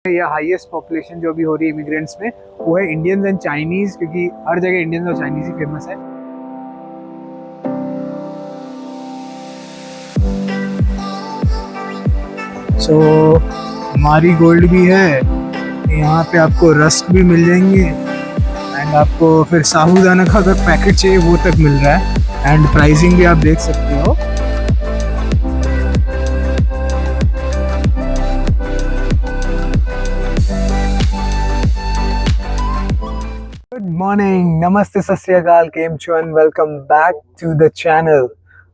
ये highest population जो अभी हो रही है इमिग्रेंट्स में वो है इंडियंस एंड चाइनीज, क्योंकि हर जगह इंडियंस और चाइनीज ही फेमस है। सो मारी गोल्ड भी है यहाँ पे, आपको रस्क भी मिल जाएंगे एंड आपको फिर साबूदाना का अगर पैकेट चाहिए वो तक मिल रहा है एंड प्राइसिंग भी आप देख सकते हो। गुड मॉर्निंग, नमस्ते, सत श्री अकाल, केम छो and welcome back to the channel.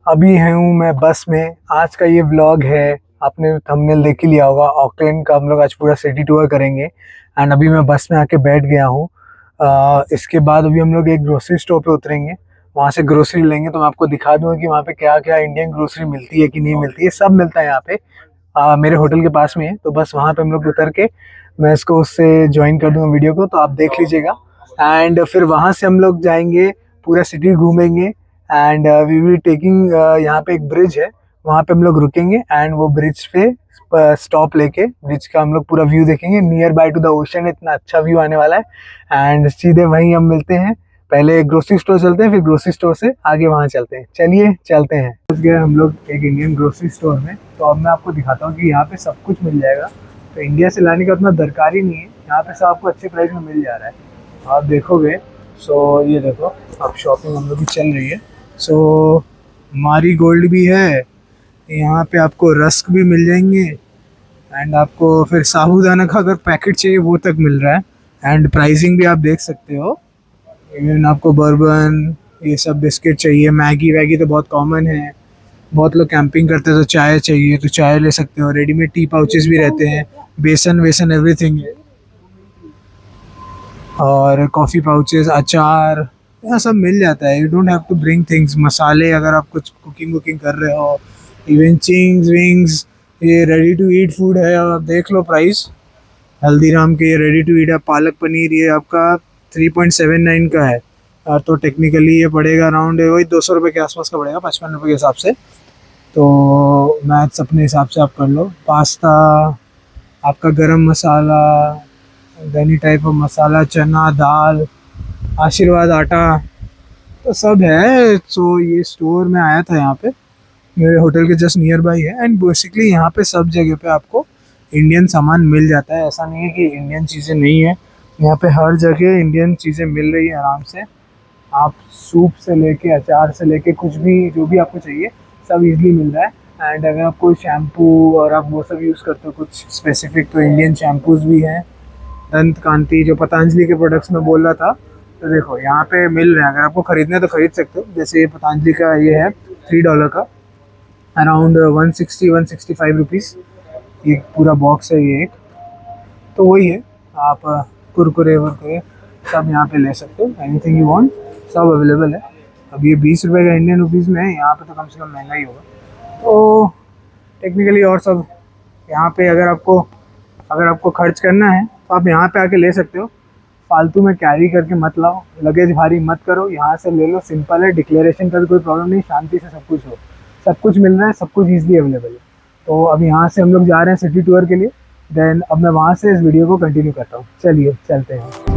अभी हूँ मैं बस में। आज का ये व्लॉग है, आपने थंबनेल देख ही लिया होगा, ऑकलैंड का हम लोग आज पूरा सिटी टूर करेंगे एंड अभी मैं बस में आके बैठ गया हूँ। इसके बाद अभी हम लोग एक ग्रोसरी स्टोर पे उतरेंगे, वहाँ से ग्रोसरी लेंगे। तो मैं आपको दिखा दूँगा कि वहाँ पे क्या क्या इंडियन ग्रोसरी मिलती है कि नहीं मिलती है। सब मिलता है यहाँ पे, मेरे होटल के पास में है। तो बस वहाँ पे हम लोग उतर के मैं इसको उससे ज्वाइन कर दूँगा वीडियो को, तो आप देख लीजिएगा। एंड फिर वहाँ से हम लोग जाएंगे, पूरा सिटी घूमेंगे एंड वी विल टेकिंग, यहाँ पे एक ब्रिज है, वहाँ पे हम लोग रुकेंगे एंड वो ब्रिज पे स्टॉप लेके ब्रिज का हम लोग पूरा व्यू देखेंगे, near by two the ocean. इतना अच्छा व्यू आने वाला है एंड सीधे वहीं हम मिलते हैं। पहले ग्रोसरी स्टोर चलते हैं, फिर ग्रोसरी स्टोर से आगे वहाँ चलते हैं। चलिए चलते हैं। पहुँच गए हम लोग एक इंडियन ग्रोसरी स्टोर में। तो अब मैं आपको दिखाता हूँ कि यहाँ पे सब कुछ मिल जाएगा। तो इंडिया से लाने का उतना दरकार ही नहीं है, यहाँ पे सब आपको अच्छे प्राइस में मिल जा रहा है। आप देखोगे, सो ये देखो, अब शॉपिंग हम लोग की चल रही है। सो मारी गोल्ड भी है यहाँ पे, आपको रस्क भी मिल जाएंगे एंड आपको फिर साबूदाना का अगर पैकेट चाहिए वो तक मिल रहा है एंड प्राइसिंग भी आप देख सकते हो। इवन आपको बर्बन, ये सब बिस्किट चाहिए, मैगी वैगी तो बहुत कॉमन है। बहुत लोग कैंपिंग करते हैं तो चाय चाहिए तो चाय ले सकते हो। रेडीमेड टी पाउचेस भी रहते हैं, बेसन वेसन एवरीथिंग है, और कॉफ़ी पाउचेस, अचार, यहाँ सब मिल जाता है। You don't have to bring things. मसाले अगर आप कुछ कुकिंग वुकिंग कर रहे हो, इवन चिंग्स विंग्स, ये रेडी टू ईट फूड है। अब आप देख लो प्राइस, हल्दीराम के ये रेडी टू ईट है, पालक पनीर, ये आपका 3.79 का है। तो टेक्निकली ये पड़ेगा अराउंड वही 200 रुपये के आसपास का पड़ेगा, 55 रुपये के हिसाब से। तो मैथ्स अपने हिसाब से आप कर लो। पास्ता, आपका गरम मसाला, एनी टाइप ऑफ मसाला, चना दाल, आशीर्वाद आटा, तो सब है। सो ये स्टोर में आया था यहाँ पे, मेरे होटल के जस्ट नियर बाई है एंड बेसिकली यहाँ पे सब जगह पे आपको इंडियन सामान मिल जाता है। ऐसा नहीं है कि इंडियन चीज़ें नहीं है, यहाँ पे हर जगह इंडियन चीज़ें मिल रही है आराम से। आप सूप से लेके अचार से लेके कुछ भी, जो भी आपको चाहिए सब इजीली मिल रहा है। एंड अगर आप कोई शैम्पू और आप वो सब यूज़ करते हो कुछ स्पेसिफिक, तो इंडियन शैम्पूज़ भी हैं। दंत कांति, जो पतंजलि के प्रोडक्ट्स में बोल रहा था, तो देखो यहाँ पे मिल रहे हैं। अगर आपको खरीदना है तो खरीद सकते हो। जैसे ये पतंजलि का ये है $3 का, अराउंड 165 रुपीज़ ये पूरा बॉक्स है ये एक। तो वही है, आप कुरकुरे वुरकुरे सब यहाँ पे ले सकते हो, एनीथिंग यू वांट सब अवेलेबल है। अब ये 20 रुपये का इंडियन रुपीज़ में है, यहाँ पे तो कम से कम महंगा ही होगा। तो टेक्निकली और सब यहाँ पे अगर आपको खर्च करना है तो आप यहाँ पे आके ले सकते हो। फालतू में कैरी करके मत लाओ, लगेज भारी मत करो, यहाँ से ले लो। सिंपल है, डिक्लेरेशन का भी कोई प्रॉब्लम नहीं, शांति से सब कुछ हो, सब कुछ मिल रहा है, सब कुछ ईजिली अवेलेबल है। तो अब यहाँ से हम लोग जा रहे हैं सिटी टूर के लिए। देन अब मैं वहाँ से इस वीडियो को कंटिन्यू करता हूँ। चलिए चलते हैं।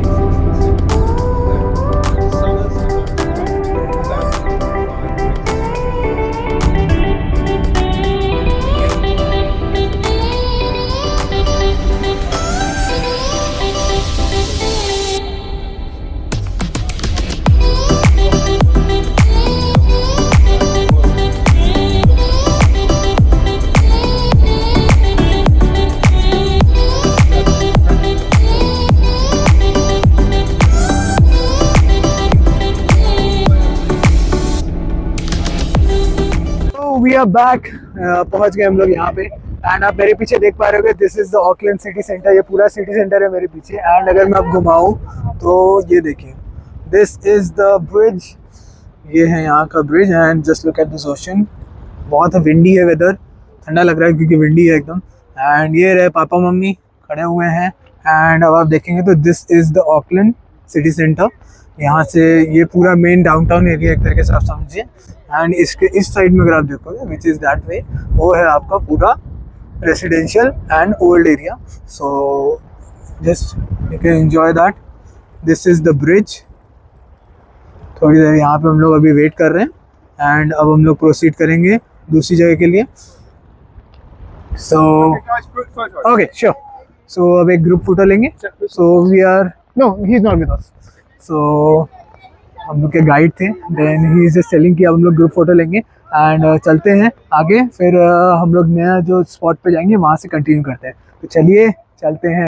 वी आर बैक, पहुंच गए हम लोग यहाँ पे। एंड आप मेरे पीछे देख पा रहे हो, this is the Auckland city centre. ये पूरा सिटी सेंटर है मेरे पीछे। एंड अगर मैं अब घुमाऊँ तो ये देखिए, दिस इज द ब्रिज, ये है यहाँ का bridge. And just look at this ocean. बहुत विंडी है वेदर, ठंडा लग रहा है क्योंकि विंडी है एकदम। एंड ये रहे पापा मम्मी खड़े हुए हैं। एंड अब आप देखेंगे तो this is the Auckland city centre. यहाँ से ये पूरा मेन डाउनटाउन एरिया एक तरीके से आप समझिए। एंड इसके इस साइड में अगर आप देखोगे, विच इज़ दैट वे, वो है आपका पूरा residential and old area. So just you can enjoy that. This is the bridge. थोड़ी देर यहाँ पे हम लोग अभी वेट कर रहे हैं एंड अब हम लोग प्रोसीड करेंगे दूसरी जगह के लिए. So okay sure. सो अब एक ग्रुप फोटो लेंगे. So we are no he is not with us. So हम लोग के गाइड थे, then he is just telling कि अब हम लोग ग्रुप फोटो लेंगे एंड चलते हैं आगे. फिर हम लोग नया जो स्पॉट पे जाएंगे वहाँ से कंटिन्यू करते हैं. तो चलिए चलते हैं.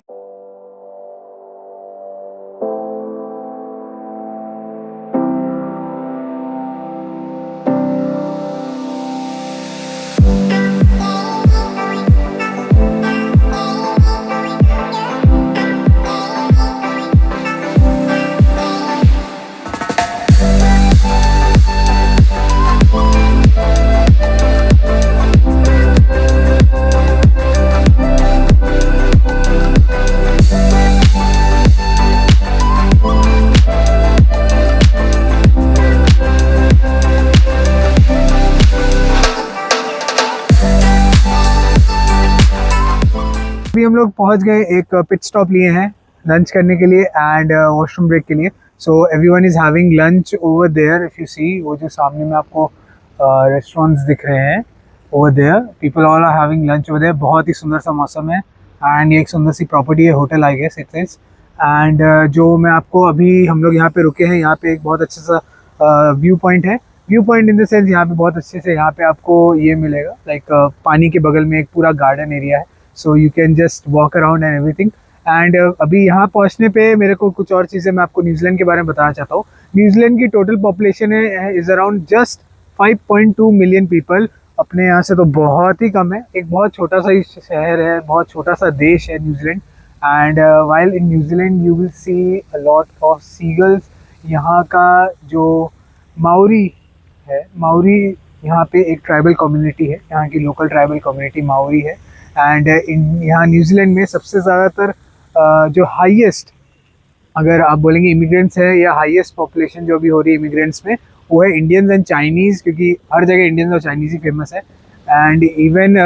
अभी हम लोग पहुंच गए, एक पिट स्टॉप लिए हैं लंच करने के लिए एंड वॉशरूम ब्रेक के लिए. So everyone is having lunch over there. If you see वो जो सामने में आपको रेस्टोरेंट्स दिख रहे हैं over there, people all are having lunch over there. बहुत ही सुंदर सा मौसम है एंड ये एक सुंदर सी प्रॉपर्टी है, hotel I guess it is. And जो मैं आपको अभी हम लोग यहाँ पे रुके हैं, यहाँ पे एक बहुत अच्छा सा व्यू पॉइंट है. View point in the sense यहाँ पे बहुत अच्छे से यहाँ पे आपको ये मिलेगा लाइक पानी के बगल में एक पूरा गार्डन एरिया है. So you can just walk around and everything. And अभी यहाँ पहुँचने पे मेरे को कुछ और चीज़ें मैं आपको न्यूजीलैंड के बारे में बताना चाहता हूँ. न्यूजीलैंड की टोटल पॉपुलेशन है is around just 5.2 million people. अपने यहाँ से तो बहुत ही कम है. एक बहुत छोटा सा ही शहर है, बहुत छोटा सा देश है New Zealand. And while in New Zealand you will see a lot of seagulls. यहाँ का जो माउरी है, माउरी यहाँ पे एक ट्राइबल कम्युनिटी है, यहाँ की लोकल ट्राइबल कम्युनिटी माउरी है. एंड यहाँ न्यूजीलैंड में सबसे ज़्यादातर जो हाईएस्ट, अगर आप बोलेंगे इमिग्रेंट्स है या हाईएस्ट पॉपुलेशन जो भी हो रही है इमिग्रेंट्स में, वो है इंडियंस एंड चाइनीज़, क्योंकि हर जगह इंडियंस और चाइनीज़ ही फेमस है. एंड इवन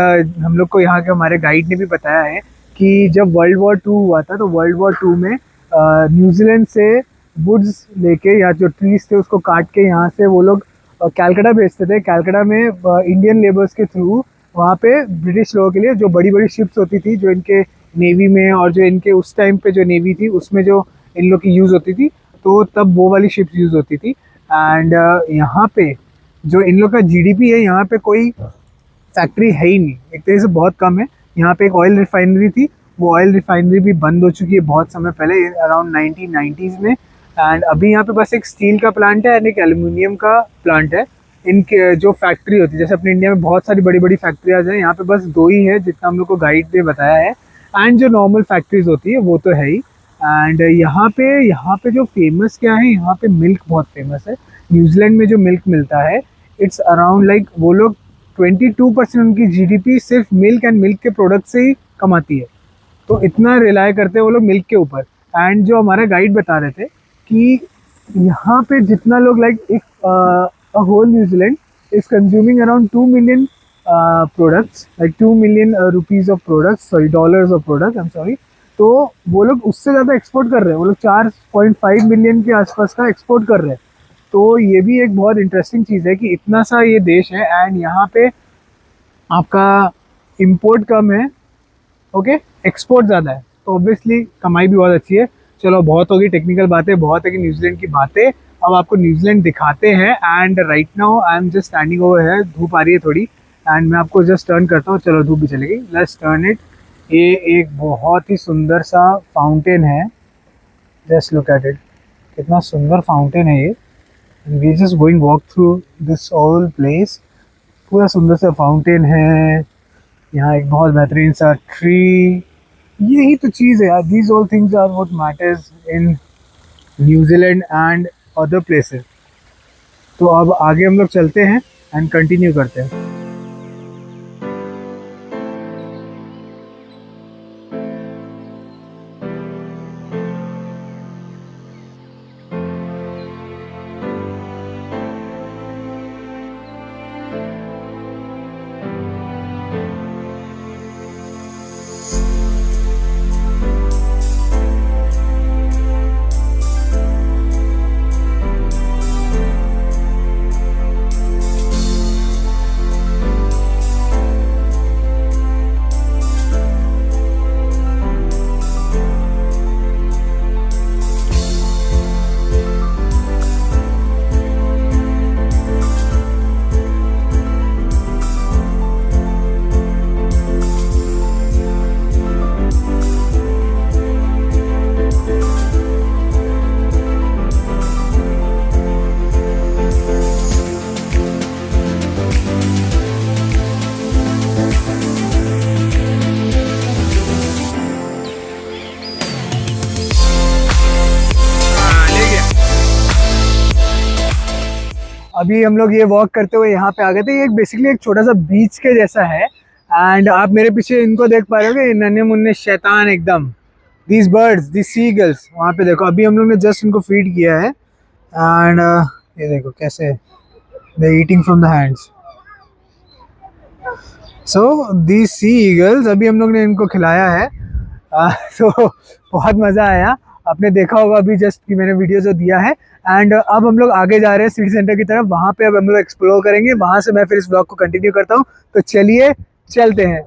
हम लोग को यहाँ के हमारे गाइड ने भी बताया है कि जब वर्ल्ड वॉर 2 हुआ था तो वर्ल्ड वॉर 2 में न्यूजीलैंड से वुड्स लेके या जो ट्रीज थे उसको काट के यहाँ से वो लोग कैलकाटा भेजते थे. कैलकाटा में इंडियन लेबर्स के थ्रू वहाँ पे ब्रिटिश लोगों के लिए जो बड़ी बड़ी शिप्स होती थी, जो इनके नेवी में और जो इनके उस टाइम पे जो नेवी थी उसमें जो इन लोग की यूज़ होती थी, तो तब वो वाली शिप्स यूज़ होती थी. एंड यहाँ पे जो इन लोग का जीडीपी है, यहाँ पे कोई फैक्ट्री है ही नहीं, एक तरह से बहुत कम है. यहाँ पे एक ऑयल रिफाइनरी थी, वो ऑयल रिफाइनरी भी बंद हो चुकी है बहुत समय पहले, अराउंड 1990s में. एंड अभी यहाँ पे बस एक स्टील का प्लांट है एंड एक एल्यूमिनियम का प्लांट है. इनके जो फैक्ट्री होती है, जैसे अपने इंडिया में बहुत सारी बड़ी बड़ी फैक्ट्रियाज हैं, यहाँ पे बस 2 ही है जितना हम लोग को गाइड ने बताया है. एंड जो नॉर्मल फैक्ट्रीज होती है वो तो है ही. एंड यहाँ पे जो फेमस क्या है, यहाँ पे मिल्क बहुत फेमस है. न्यूजीलैंड में जो मिल्क मिलता है इट्स अराउंड लाइक वो लोग 22% उनकी जीडीपी सिर्फ मिल्क एंड मिल्क के प्रोडक्ट से ही कमाती है. तो इतना रिलाय करते हैं वो लोग मिल्क के ऊपर. एंड जो हमारे गाइड बता रहे थे कि यहाँ पे जितना लोग like if whole New Zealand is consuming around 2 million products, like 2 million rupees of products, sorry dollars of product, I am sorry. तो वो लोग उससे ज़्यादा एक्सपोर्ट कर रहे हैं, वो लोग 4.5 मिलियन के आसपास का एक्सपोर्ट कर रहे हैं. तो ये भी एक बहुत इंटरेस्टिंग चीज़ है कि इतना सा ये देश है एंड यहाँ पे आपका इम्पोर्ट कम है, ओके, एक्सपोर्ट ज़्यादा है. तो ऑब्वियसली कमाई भी बहुत अच्छी है. चलो बहुत होगी टेक्निकल बातें, बहुत है कि न्यूजीलैंड की बातें. अब आपको न्यूजीलैंड दिखाते हैं. And right now I am just standing over है, धूप आ रही है थोड़ी एंड मैं आपको जस्ट टर्न करता हूँ. चलो धूप भी चली गई, लेट्स टर्न इट. ये एक बहुत ही सुंदर सा फाउंटेन है, जस्ट लुक एट इट. कितना सुंदर फाउंटेन है ये. We just going walk through this all place. पूरा सुंदर सा फाउंटेन है, यहाँ एक बहुत बेहतरीन सा ट्री. यही तो चीज़ है यार, these all things are what matters in New Zealand and other places. तो अब आगे हम लोग चलते हैं एंड कंटिन्यू करते हैं. अभी हम लोग ये वॉक करते हुए यहाँ पे आ गए थे। ये एक बेसिकली एक छोटा सा बीच के जैसा है। एंड आप मेरे पीछे इनको देख पा रहे हो कि नन्हे मुन्ने शैतान एकदम, these birds, these seagulls, वहाँ पे देखो अभी हम लोग ने जस्ट इनको फीड किया है। एंड ये देखो कैसे they eating from the hands. So these sea eagles अभी हम लोग ने इनको खिलाया है। तो बहुत मज़ा आया। आपने देखा होगा अभी जस्ट कि मैंने वीडियो जो दिया है। एंड अब हम लोग आगे जा रहे हैं सिटी सेंटर की तरफ, वहाँ पे अब हम लोग एक्सप्लोर करेंगे, वहाँ से मैं फिर इस ब्लॉग को कंटिन्यू करता हूँ। तो चलिए चलते हैं।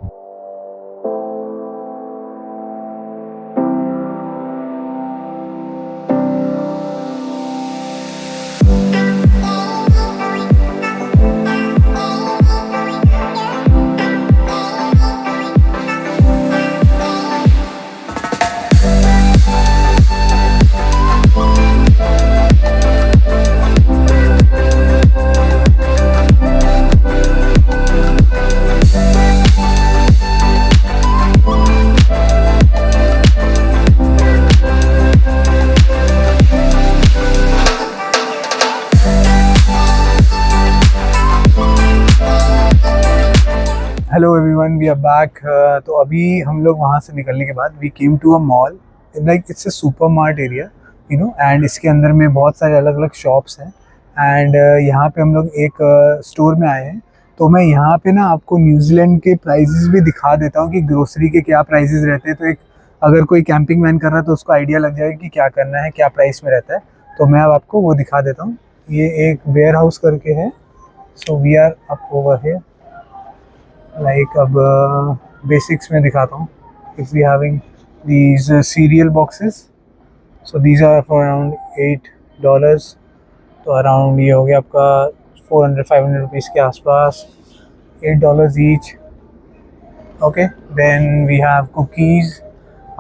Hello everyone, we are back. तो अभी हम लोग वहाँ से निकलने के बाद we came to a mall, like it's a super mart area, you know. And इसके अंदर में बहुत सारे अलग अलग शॉप्स हैं। एंड यहाँ पे हम लोग एक स्टोर में आए हैं। तो मैं यहाँ पे ना आपको न्यूजीलैंड के प्राइजेस भी दिखा देता हूँ कि ग्रोसरी के क्या प्राइजेस रहते हैं। तो एक अगर कोई कैंपिंग मैन कर रहा है तो उसको आइडिया लग जाएगा कि क्या करना है, क्या प्राइस में रहता है। तो मैं अब आपको वो दिखा देता हूँ। ये एक वेयर हाउस करके है। So we are up over here. Like अब बेसिक्स में दिखाता हूँ। If we having these cereal boxes, so these are for around $8। तो अराउंड ये हो गया आपका 400-500 रुपीज़ के आसपास, $8 each. Okay, then we have cookies.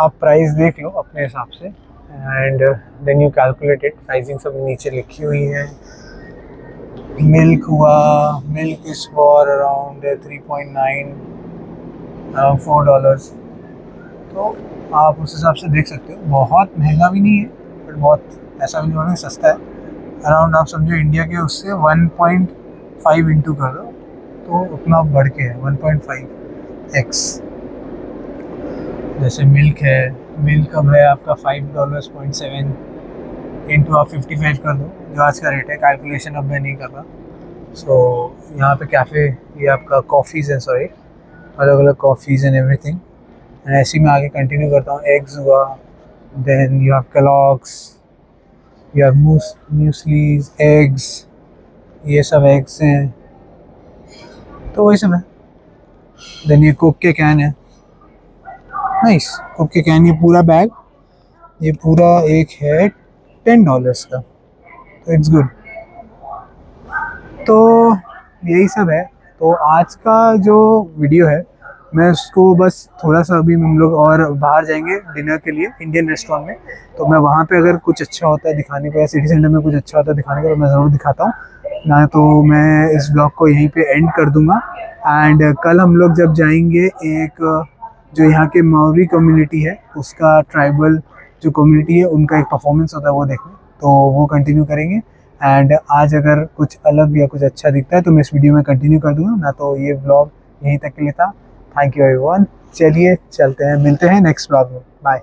आप प्राइस देख लो अपने हिसाब से and then you calculate it. Pricing सब नीचे लिखी हुई है। मिल्क हुआ, milk is for around 3.9, around $4। तो आप उस हिसाब से देख सकते हो। बहुत महंगा भी नहीं है बट बहुत ऐसा भी नहीं होना सस्ता है। अराउंड आप समझो इंडिया के उससे 1.5 इंटू कर दो तो उतना बढ़ के है 1.5x। जैसे मिल्क है, मिल्क अब है आपका $5.7 इंटू आप 55 कर दो, जो आज का रेट है। कैलकुलेशन अब मैं नहीं कर रहा। सो यहाँ पे कैफ़े, ये आपका कॉफ़ीज़ है, सॉरी, अलग अलग कॉफ़ीज़ एंड एवरीथिंग। एंड ऐसे ही मैं आगे कंटिन्यू करता हूँ। एग्स हुआ, then you have Kellogg's, you have mueslis, eggs, ये सब एग्स हैं। तो वही सब है। देन ये कोक के कैन है, नाइस। कोक के कैन, ये पूरा बैग, ये पूरा एक है $10 का। तो इट्स गुड। तो यही सब है। तो आज का जो वीडियो है मैं उसको बस थोड़ा सा, अभी हम लोग और बाहर जाएंगे डिनर के लिए इंडियन रेस्टोरेंट में। तो मैं वहाँ पे अगर कुछ अच्छा होता है दिखाने को या सिटी सेंटर में कुछ अच्छा होता है दिखाने को तो मैं ज़रूर दिखाता हूँ। ना तो मैं इस ब्लॉग को यहीं पे एंड कर दूँगा। एंड कल हम लोग जब जाएंगे, एक जो यहाँ के मावरी कम्युनिटी है उसका ट्राइबल जो कम्युनिटी है उनका एक परफॉर्मेंस होता है वो देखने, तो वो कंटिन्यू करेंगे। एंड आज अगर कुछ अलग या कुछ अच्छा दिखता है तो मैं इस वीडियो में कंटिन्यू कर दूँगा, ना तो ये ब्लॉग यहीं तक के लिए था। Thank you everyone. चलिए चलते हैं, मिलते हैं नेक्स्ट ब्लॉग में। बाय।